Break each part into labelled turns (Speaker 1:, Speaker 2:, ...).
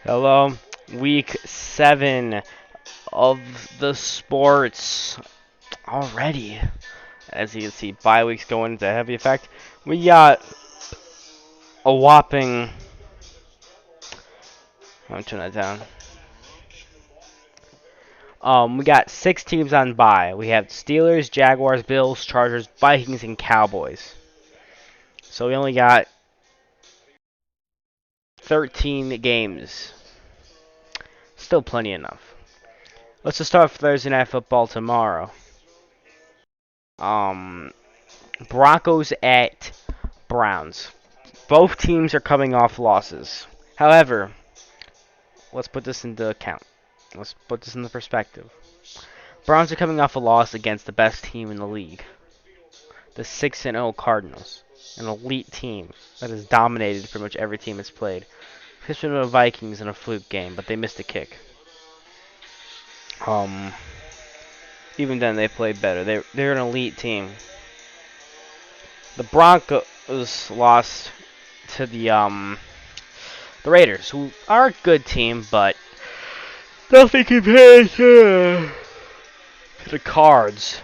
Speaker 1: Hello, week 7 of the sports already. As you can see, bye weeks going into heavy effect. We got a whopping. I'm turn that down. We got 6 teams on bye. We have Steelers, Jaguars, Bills, Chargers, Vikings, and Cowboys. So we only got 13 games. Still plenty enough. Let's just start with Thursday Night Football tomorrow. Um, Broncos at Browns. Both teams are coming off losses. However, let's put this into account. Let's put this into perspective. Browns are coming off a loss against the best team in the league, the 6-0 Cardinals, an elite team that has dominated pretty much every team it's played. Pitched the Vikings in a fluke game, but they missed a kick. Um, Even then they played better. They're an elite team. The Broncos lost to the Raiders, who are a good team, but nothing compared to the Cards.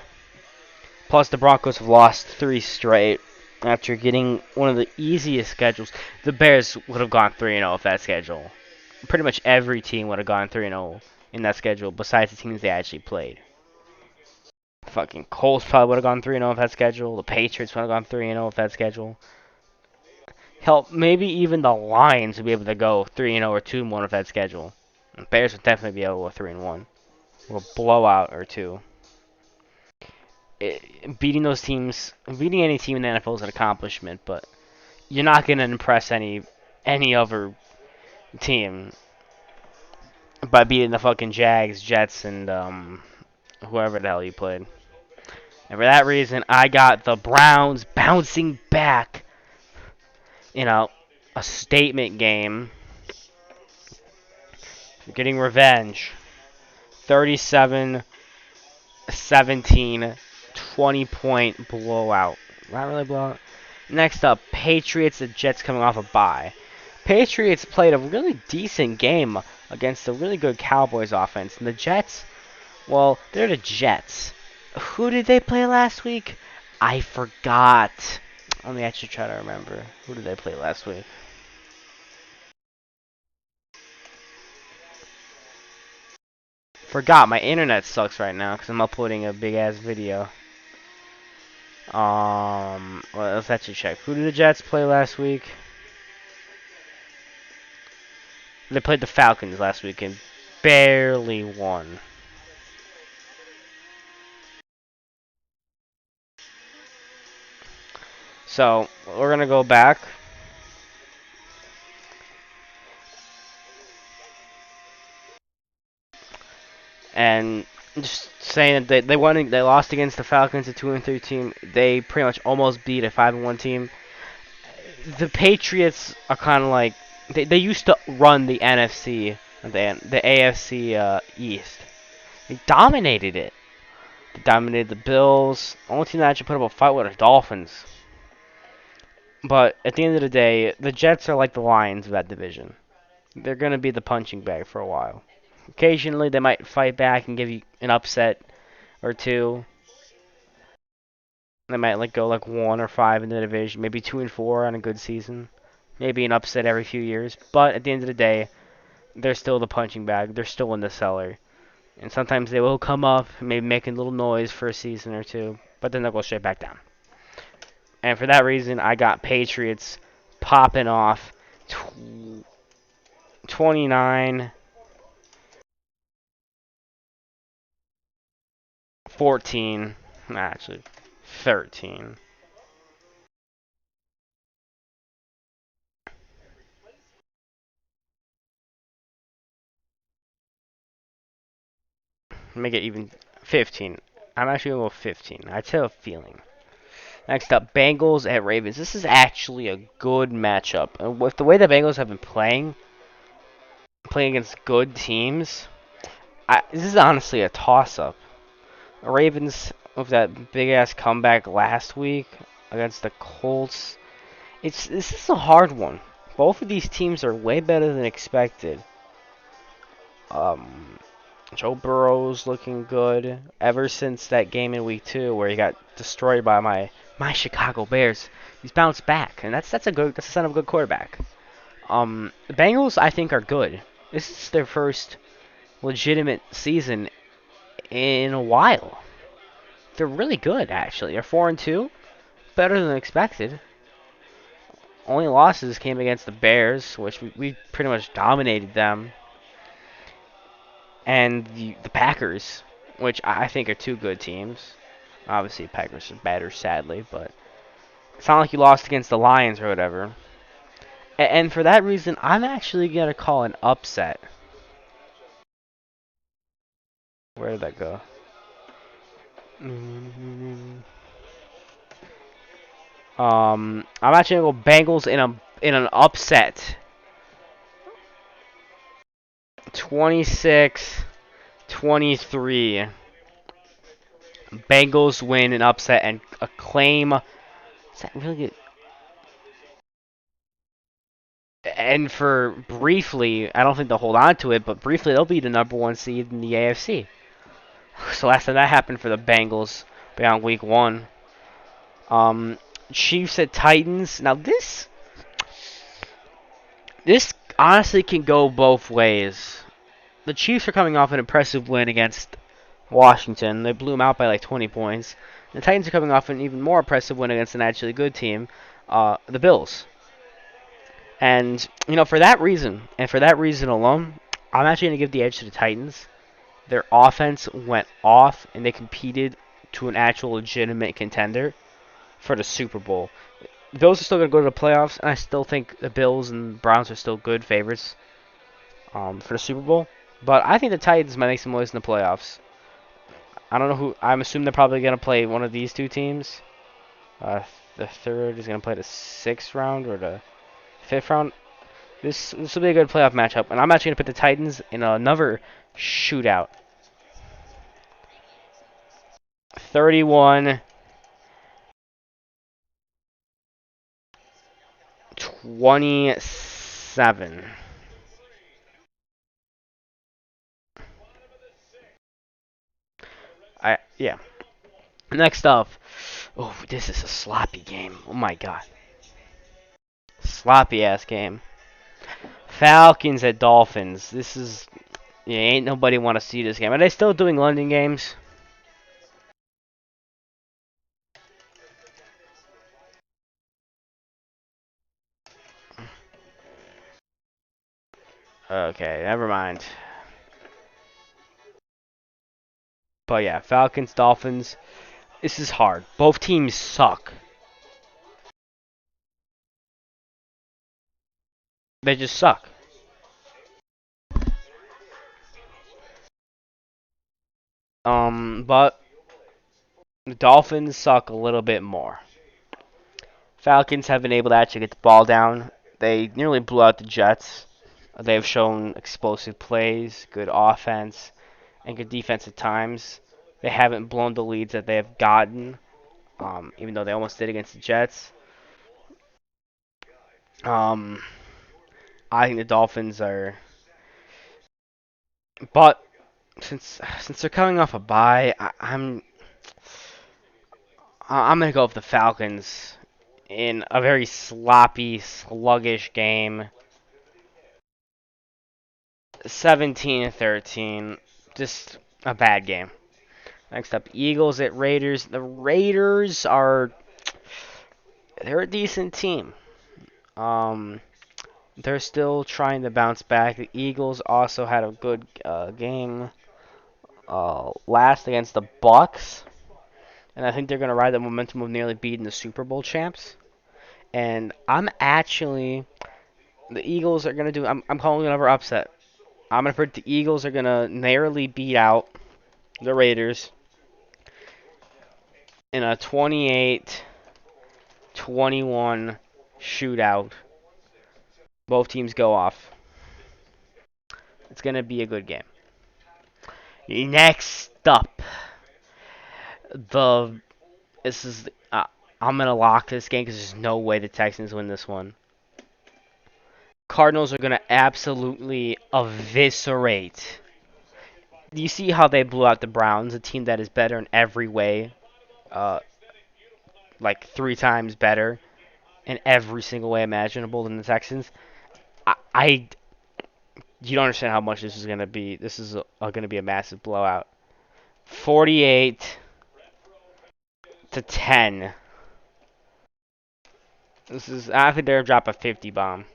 Speaker 1: Plus, the Broncos have lost 3 straight after getting one of the easiest schedules. The Bears would have gone 3-0 if that schedule. Pretty much every team would have gone 3-0 in that schedule, besides the teams they actually played. Fucking Colts probably would have gone 3-0 if that schedule. The Patriots would have gone 3-0 if that schedule. Hell, maybe even the Lions would be able to go 3-0 or 2-1 if that schedule. The Bears would definitely be able to go 3-1. Or a blowout or two. Beating those teams, beating any team in the NFL is an accomplishment, but you're not going to impress any other team by beating the fucking Jags, Jets, and whoever the hell you played. And for that reason, I got the Browns bouncing back in a statement game, getting revenge. 37-17, 20-point blowout. Not really blowout. Next up, Patriots and Jets coming off a bye. Patriots played a really decent game against a really good Cowboys offense. And the Jets, well, they're the Jets. Who did they play last week? I forgot. Let me actually try to remember. Who did they play last week? Forgot. My internet sucks right now because I'm uploading a big ass video. Well, let's actually check. Who did the Jets play last week? They played the Falcons last week and barely won. So, we're going to go back. And just saying that they lost against the Falcons, a 2-3 team. They pretty much almost beat a 5-1 team. The Patriots are kind of like they used to run the NFC, the AFC East. They dominated it. They dominated the Bills. Only team that actually put up a fight were the Dolphins. But at the end of the day, the Jets are like the Lions of that division. They're going to be the punching bag for a while. Occasionally, they might fight back and give you an upset or two. They might go 1 or 5 in the division, maybe 2-4 on a good season, maybe an upset every few years. But at the end of the day, they're still the punching bag. They're still in the cellar, and sometimes they will come up, maybe making a little noise for a season or two, but then they'll go straight back down. And for that reason, I got Patriots popping off 29-14. Actually, 13. Make it even 15. I'm actually going to go 15. I just have a feeling. Next up, Bengals at Ravens. This is actually a good matchup. And with the way the Bengals have been playing against good teams, this is honestly a toss-up. Ravens, with that big-ass comeback last week against the Colts, this is a hard one. Both of these teams are way better than expected. Um, Joe Burrow's looking good ever since that game in week 2 where he got destroyed by my Chicago Bears. He's bounced back, and that's a sign of a good quarterback. The Bengals I think are good. This is their first legitimate season in a while. They're really good actually. They're 4-2, better than expected. Only losses came against the Bears, which we pretty much dominated them, and the Packers, which I think are two good teams. Obviously, the Packers are better, sadly, but it's not like you lost against the Lions or whatever. And for that reason, I'm actually gonna call an upset. Where did that go? I'm actually gonna go Bengals in an upset. 26-23. Bengals win an upset and claim. Is that really good? And for briefly, I don't think they'll hold on to it, but briefly they'll be the number 1 seed in the AFC. So last time that happened for the Bengals, beyond week 1. Um, Chiefs at Titans. Now this honestly can go both ways. The Chiefs are coming off an impressive win against Washington. They blew them out by like 20 points. The Titans are coming off an even more impressive win against an actually good team, the Bills. And, for that reason, and for that reason alone, I'm actually going to give the edge to the Titans. Their offense went off, and they competed to an actual legitimate contender for the Super Bowl. The Bills are still going to go to the playoffs, and I still think the Bills and Browns are still good favorites for the Super Bowl. But I think the Titans might make some noise in the playoffs. I don't know who. I'm assuming they're probably going to play one of these two teams. The third is going to play the 6th round or the 5th round. This will be a good playoff matchup, and I'm actually going to put the Titans in another shootout. 31-27. Yeah. Next up. Oh, this is a sloppy game. Oh my god. Sloppy ass game. Falcons at Dolphins. This is ain't nobody want to see this game. Are they still doing London games? Okay, never mind. But yeah, Falcons, Dolphins. This is hard. Both teams suck. They just suck. But the Dolphins suck a little bit more. Falcons have been able to actually get the ball down. They nearly blew out the Jets. They have shown explosive plays, good offense, and good defense at times. They haven't blown the leads that they have gotten, even though they almost did against the Jets. Um, I think the Dolphins are, but since they're coming off a bye, I'm gonna go with the Falcons in a very sloppy, sluggish game. 17-13. Just a bad game. Next up, Eagles at Raiders. The Raiders they're a decent team. Um, they're still trying to bounce back. The Eagles also had a good game last against the Bucs, and I think they're going to ride the momentum of nearly beating the Super Bowl champs. And the Eagles are going to do. I'm calling another upset. I'm going to predict the Eagles are going to narrowly beat out the Raiders in a 28-21 shootout. Both teams go off. It's going to be a good game. Next up, the this is I'm going to lock this game because there's no way the Texans win this one. Cardinals are going to absolutely eviscerate. Do you see how they blew out the Browns, a team that is better in every way, uh, like 3 times better in every single way imaginable than the Texans? I you don't understand how much this is going to be. This is going to be a massive blowout. 48-10. This is. I think they're gonna drop a 50 bomb.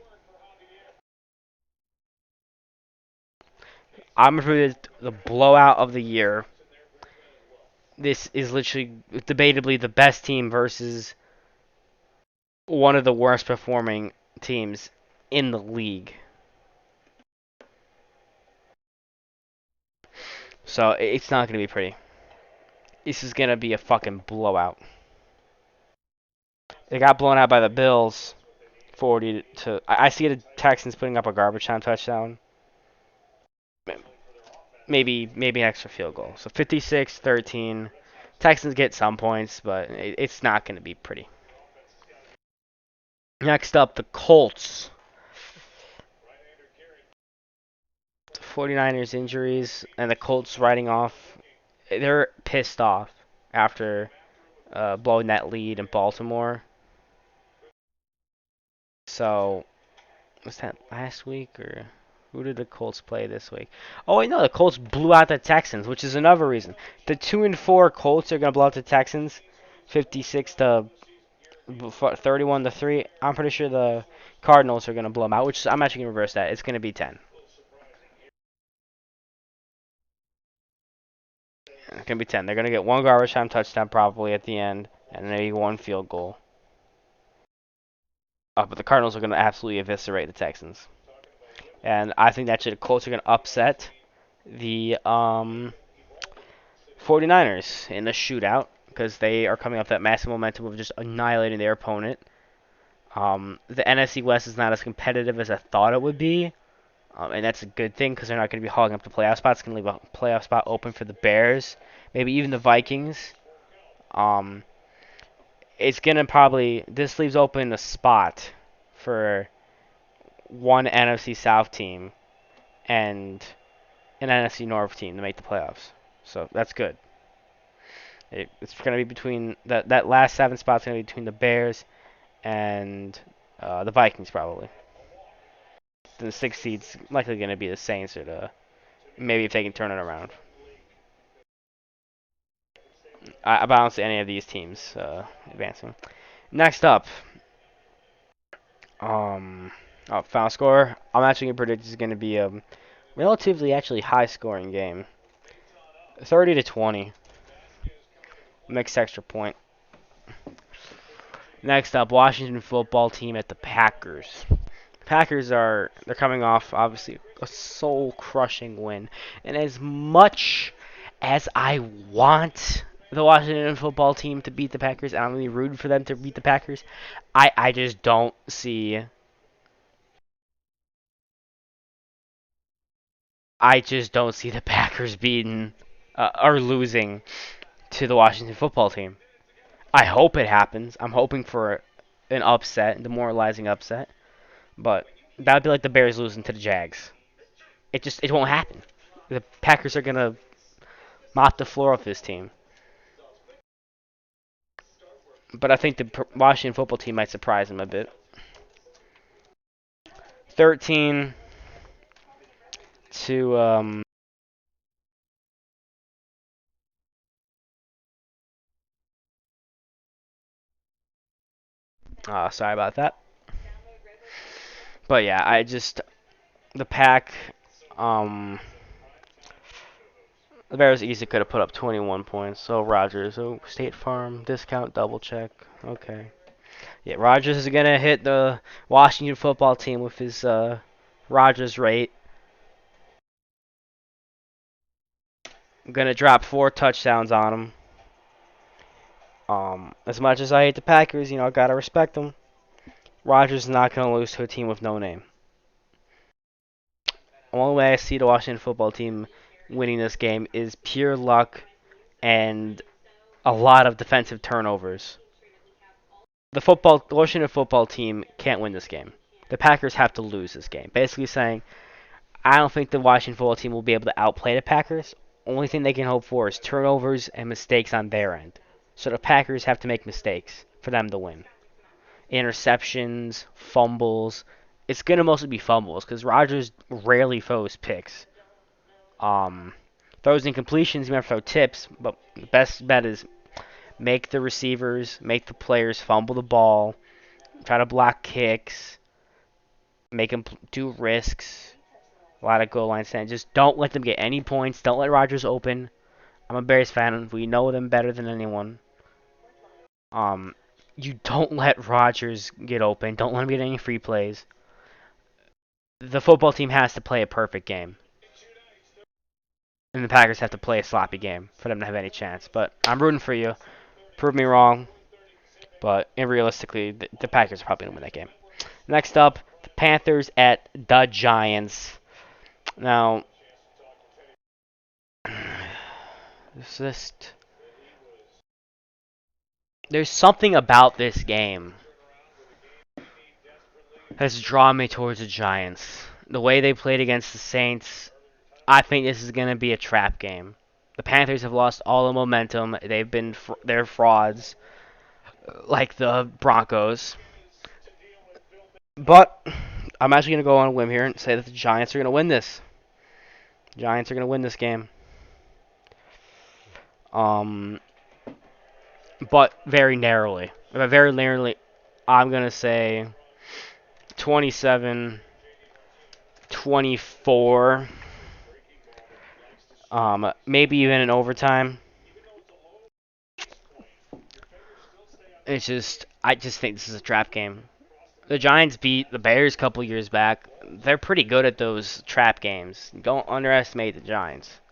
Speaker 1: I'm afraid the blowout of the year. This is literally debatably the best team versus one of the worst performing teams in the league. So it's not going to be pretty. This is going to be a fucking blowout. They got blown out by the Bills 40 to. I see the Texans putting up a garbage time touchdown. Maybe an extra field goal. So 56-13. Texans get some points, but it's not going to be pretty. Next up, the Colts. 49ers injuries and the Colts riding off. They're pissed off after blowing that lead in Baltimore. So, was that last week or who did the Colts play this week? Oh, wait, no, the Colts blew out the Texans, which is another reason. The 2-4 Colts are gonna blow out the Texans, 56-31-3. I'm pretty sure the Cardinals are gonna blow them out, which I'm actually gonna reverse that. It's gonna be 10. It's gonna be 10. They're gonna get one garbage time touchdown probably at the end, and maybe one field goal. But the Cardinals are gonna absolutely eviscerate the Texans, and I think that the Colts are gonna upset the 49ers in the shootout because they are coming off that massive momentum of just annihilating their opponent. The NFC West is not as competitive as I thought it would be, and that's a good thing because they're not going to be hogging up the playoff spots. Going to leave a playoff spot open for the Bears, maybe even the Vikings. Um, it's going to probably this leaves open a spot for one NFC South team and an NFC North team to make the playoffs. So that's good. It's going to be between that last 7 spots going to be between the Bears and the Vikings probably. The 6 seeds likely going to be the Saints or the maybe if they can turn it around. I don't see any of these teams advancing. Next up, final score. I'm actually going to predict this is going to be a relatively actually high scoring game. 30-20. Mixed extra point. Next up, Washington football team at the Packers. Packers they're coming off obviously a soul crushing win. And as much as I want the Washington football team to beat the Packers, and I'm really rooting for them to beat the Packers, I just don't see the Packers beating or losing to the Washington football team. I hope it happens. I'm hoping for an upset, demoralizing upset. But that would be like the Bears losing to the Jags. It won't happen. The Packers are gonna mop the floor off this team. But I think the Washington football team might surprise them a bit. 13 to sorry about that. But yeah, the pack the Bears easily could have put up 21 points. So Rodgers, State Farm discount double check. Okay. Yeah, Rodgers is gonna hit the Washington football team with his Rodgers rate. I'm gonna drop 4 touchdowns on him. As much as I hate the Packers, I gotta respect them. Rodgers is not gonna lose to a team with no name. The only way I see the Washington football team winning this game is pure luck and a lot of defensive turnovers. The Washington football team can't win this game. The Packers have to lose this game. Basically saying, I don't think the Washington football team will be able to outplay the Packers. Only thing they can hope for is turnovers and mistakes on their end. So the Packers have to make mistakes for them to win. Interceptions, fumbles. It's going to mostly be fumbles because Rodgers rarely throws picks. Throws incompletions, you might throw tips, but the best bet is make the receivers, make the players fumble the ball, try to block kicks, make them do risks, a lot of goal line stands. Just don't let them get any points. Don't let Rodgers open. I'm a Bears fan. We know them better than anyone. Um, you don't let Rodgers get open. Don't let him get any free plays. The football team has to play a perfect game. And the Packers have to play a sloppy game for them to have any chance. But I'm rooting for you. Prove me wrong. But realistically, the Packers are probably going to win that game. Next up, the Panthers at the Giants. Now, it's just there's something about this game that's drawn me towards the Giants. The way they played against the Saints, I think this is going to be a trap game. The Panthers have lost all the momentum. They're frauds like the Broncos. But I'm actually going to go on a whim here and say that the Giants are going to win this. Giants are going to win this game. Um, but very narrowly. Very narrowly, I'm going to say 27-24. Maybe even in overtime. I just think this is a trap game. The Giants beat the Bears a couple years back. They're pretty good at those trap games. Don't underestimate the Giants.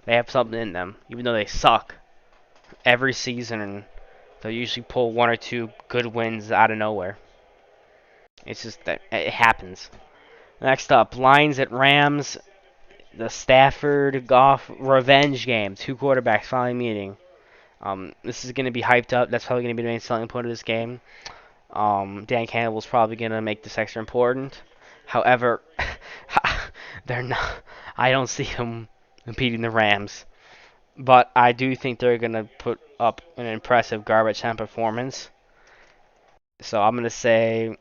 Speaker 1: They have something in them, even though they suck every season. They'll usually pull one or two good wins out of nowhere. It's just that it happens. Next up, Lions at Rams. The Stafford Goff revenge game. Two quarterbacks finally meeting. This is going to be hyped up. That's probably going to be the main selling point of this game. Dan Campbell's probably going to make this extra important. However, they're not. I don't see him beating the Rams, but I do think they're going to put up an impressive garbage time performance. So I'm going to say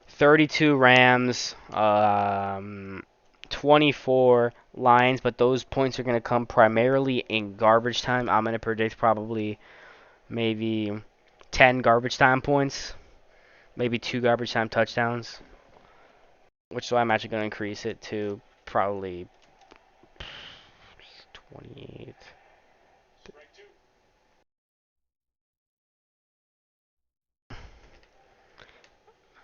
Speaker 1: 32 Rams, 24 Lions, but those points are going to come primarily in garbage time. I'm going to predict probably maybe 10 garbage time points, maybe 2 garbage time touchdowns, which so I'm actually going to increase it to probably 28.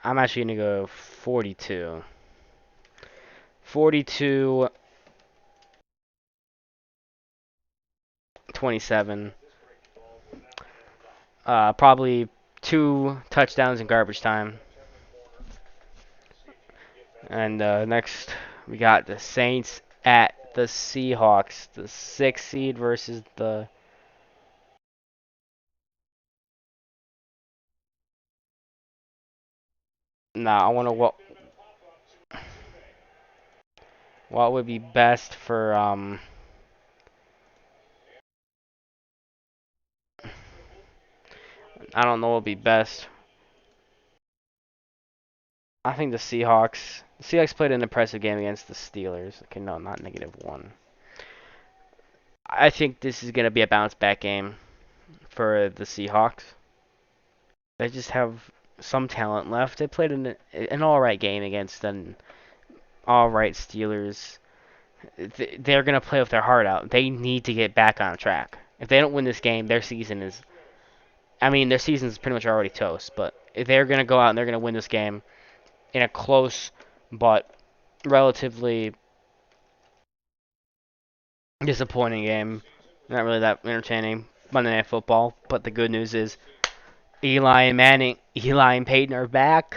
Speaker 1: I'm actually going to go 42. 42, 27. Probably 2 touchdowns in garbage time. And next, we got the Saints at the Seahawks. The 6th seed versus the... Nah, I want to... What would be best for... I don't know what would be best. I think the Seahawks... The Seahawks played an impressive game against the Steelers. Okay, no, not -1. I think this is going to be a bounce-back game for the Seahawks. They just have some talent left. They played an alright game against an alright Steelers. They're going to play with their heart out. They need to get back on track. If they don't win this game, their season is... I mean, their season is pretty much already toast. But if they're going to go out and they're going to win this game in a close but relatively disappointing game. Not really that entertaining. Monday Night Football. But the good news is Eli and Peyton are back.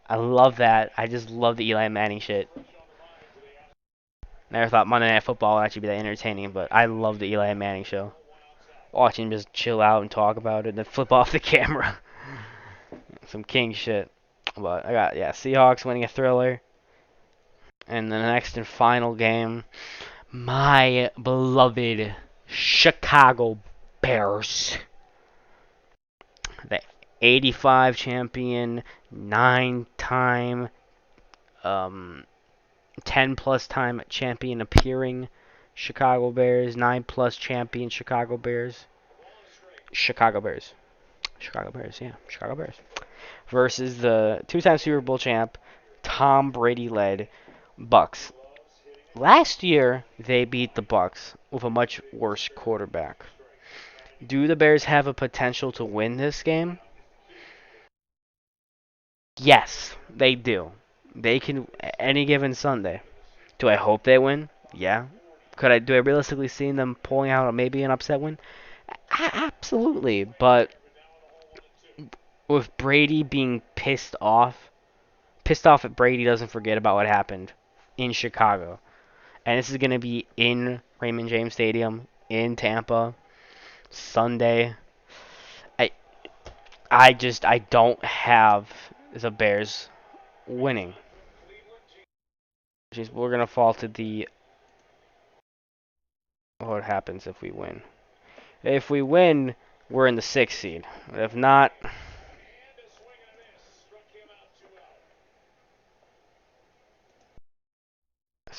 Speaker 1: I love that. I just love the Eli and Manning shit. Never thought Monday Night Football would actually be that entertaining, but I love the Eli and Manning show. Watching him just chill out and talk about it and then flip off the camera. Some king shit. But I got Seahawks winning a thriller. And the next and final game, my beloved Chicago Bears, the 85 champion, 9-time, 10 plus time champion appearing Chicago Bears, 9 plus champion Chicago Bears. Chicago Bears. Chicago Bears, yeah. Chicago Bears. Versus the two-time Super Bowl champ, Tom Brady led Bucs. Last year, they beat the Bucs with a much worse quarterback. Do the Bears have a potential to win this game? Yes, they do. They can any given Sunday. Do I hope they win? Yeah. Do I realistically see them pulling out maybe an upset win? Absolutely, but with Brady being pissed off at Brady doesn't forget about what happened in Chicago. And this is going to be in Raymond James Stadium in Tampa Sunday. I I don't have the Bears winning. We're going to fall to the what happens if we win. If we win, we're in the 6th seed. If not,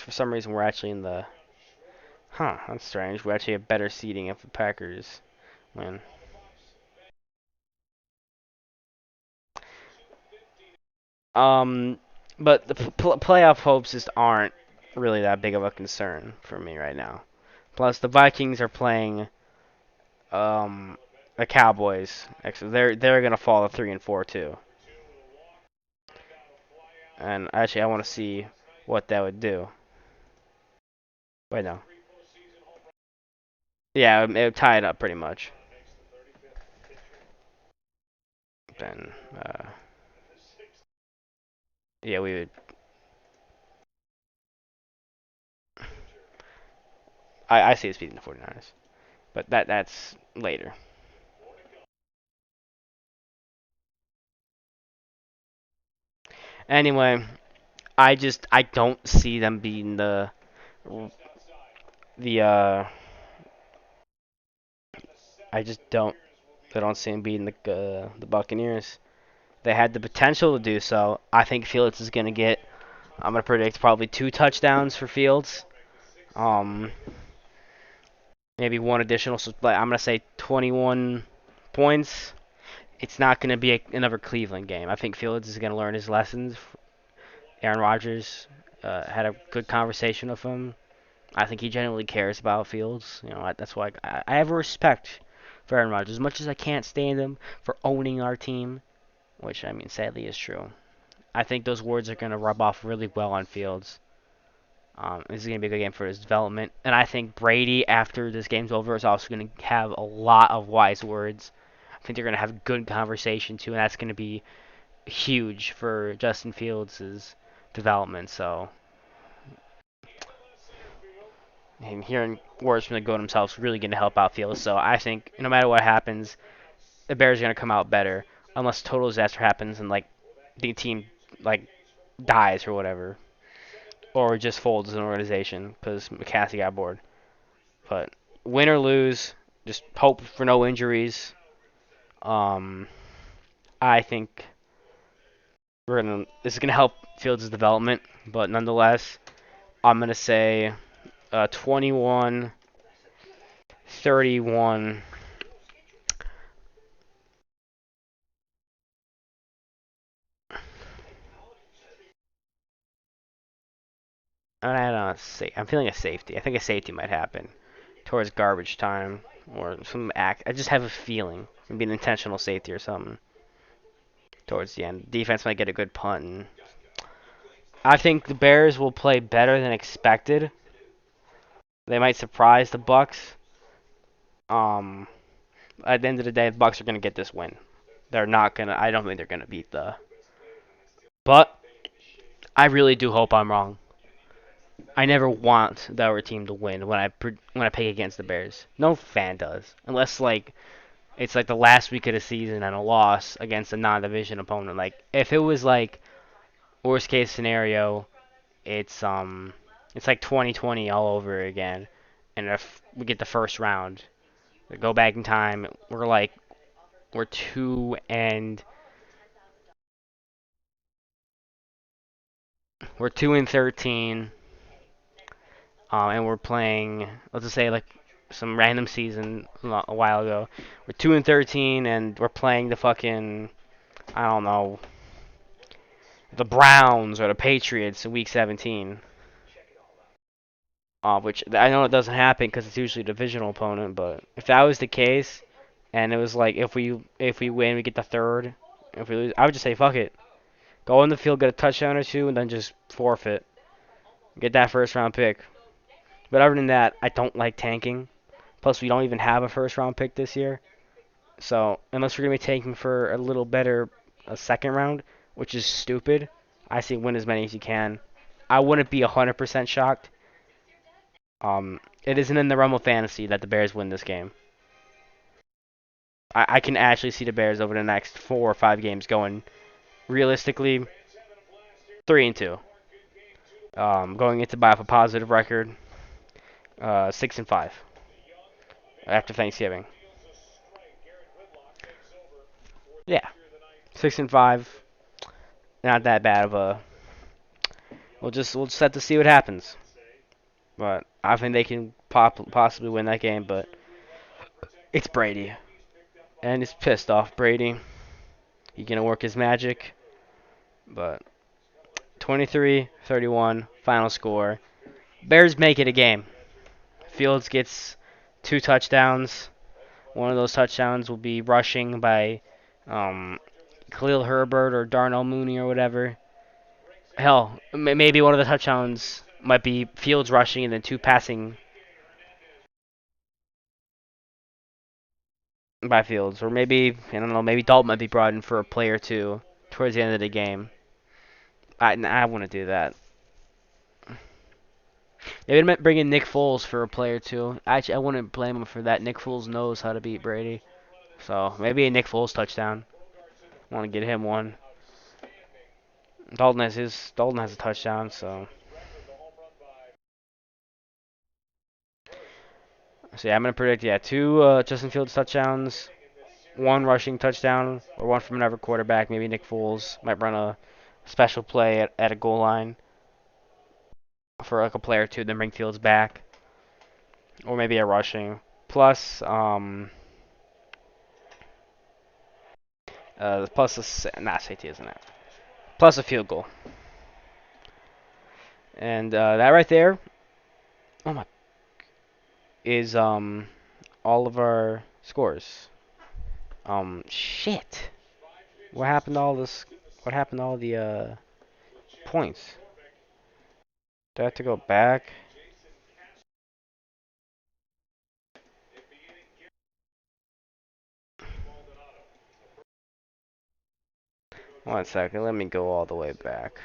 Speaker 1: for some reason we're actually in the that's strange. We actually have better seeding if the Packers win. Um, but the playoff hopes just aren't really that big of a concern for me right now. Plus, the Vikings are playing the Cowboys. Actually, they're gonna fall to 3-4 too. And actually, I want to see what that would do. Wait, no. Yeah, it would tie it up pretty much. Then, yeah, we would. I see us beating the 49ers, but that's later. Anyway, I don't see them beating the I just don't I don't see them beating the Buccaneers. They had the potential to do so. I think Fields is gonna get. I'm gonna predict probably 2 touchdowns for Fields. Um, maybe one additional. So like, I'm gonna say 21 points. It's not gonna be another Cleveland game. I think Fields is gonna learn his lessons. Aaron Rodgers had a good conversation with him. I think he genuinely cares about Fields. That's why I have a respect for Aaron Rodgers. As much as I can't stand him for owning our team, which I mean sadly is true. I think those words are going to rub off really well on Fields. This is going to be a good game for his development. And I think Brady, after this game's over, is also going to have a lot of wise words. I think they're going to have good conversation, too, and that's going to be huge for Justin Fields' development. So, and hearing words from the GOAT himself is really going to help out Fields. So I think no matter what happens, the Bears are going to come out better, unless total disaster happens and, like, the team, like, dies or whatever. Or just folds as an organization because McCarthy got bored. But win or lose, just hope for no injuries. Um, I think this is gonna help Fields' development, but nonetheless, I'm gonna say 21-31. I don't know. I'm feeling a safety. I think a safety might happen towards garbage time or some act. I just have a feeling. Maybe an intentional safety or something towards the end. Defense might get a good punt. And I think the Bears will play better than expected. They might surprise the Bucs. Um, at the end of the day, the Bucs are going to get this win. They're not gonna. I don't think they're gonna beat the. But I really do hope I'm wrong. I never want the other team to win when I pick against the Bears. No fan does, unless like it's like the last week of the season and a loss against a non-division opponent. Like if it was like worst case scenario, it's like 2020 all over again. And if we get the first round, we go back in time, we're 2-13, and we're playing, let's just say like some random season a while ago. We're 2-13, and we're playing the fucking, I don't know, the Browns or the Patriots in week 17. Which I know it doesn't happen because it's usually a divisional opponent, but if that was the case, and it was like if we win, we get the third. If we lose, I would just say fuck it. Go on the field, get a touchdown or two, and then just forfeit. Get that first round pick. But other than that, I don't like tanking. Plus, we don't even have a first round pick this year. So unless we're gonna be tanking for a little better a second round, which is stupid, I say win as many as you can. I wouldn't be 100% shocked. It isn't in the realm of fantasy that the Bears win this game. I can actually see the Bears over the next 4 or 5 games going realistically 3-2. Going into by a positive record, 6-5 after Thanksgiving. Yeah, 6-5. Not that bad of a. We'll just have to see what happens. But I think they can possibly win that game. But it's Brady, and it's pissed off Brady. He's gonna work his magic. But 23-31 final score. Bears make it a game. Fields gets 2 touchdowns. One of those touchdowns will be rushing by um, Khalil Herbert or Darnell Mooney or whatever. Hell, maybe one of the touchdowns might be Fields rushing and then 2 passing by Fields. Or maybe, I don't know, maybe Dalton might be brought in for a play or two towards the end of the game. I wouldn't do that. They would meant bring in Nick Foles for a play or two. Actually, I wouldn't blame him for that. Nick Foles knows how to beat Brady. So maybe a Nick Foles touchdown. Want to get him one. Dalton has a touchdown, so yeah, I'm gonna predict 2 Justin Fields touchdowns, 1 rushing touchdown, or one from another quarterback. Maybe Nick Foles might run a special play at a goal line for like a play or two, then bring Fields back, or maybe a rushing plus not safety, isn't it? Plus a field goal, and that right there, oh my, is all of our scores. Shit. What happened to all this? What happened to all the points? Do I have to go back? 1 second. Let me go all the way back.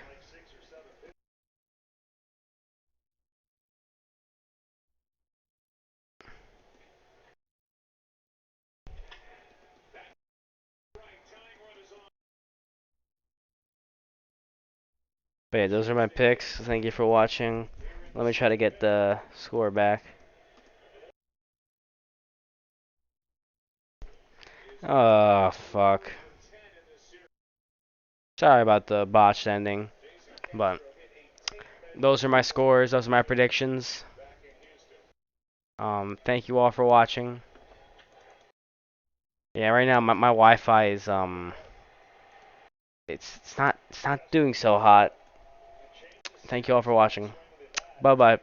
Speaker 1: But yeah, those are my picks. Thank you for watching. Let me try to get the score back. Oh, fuck. Sorry about the botched ending. But those are my scores. Those are my predictions. Thank you all for watching. Yeah, right now my Wi-Fi is it's not doing so hot. Thank you all for watching. Bye bye.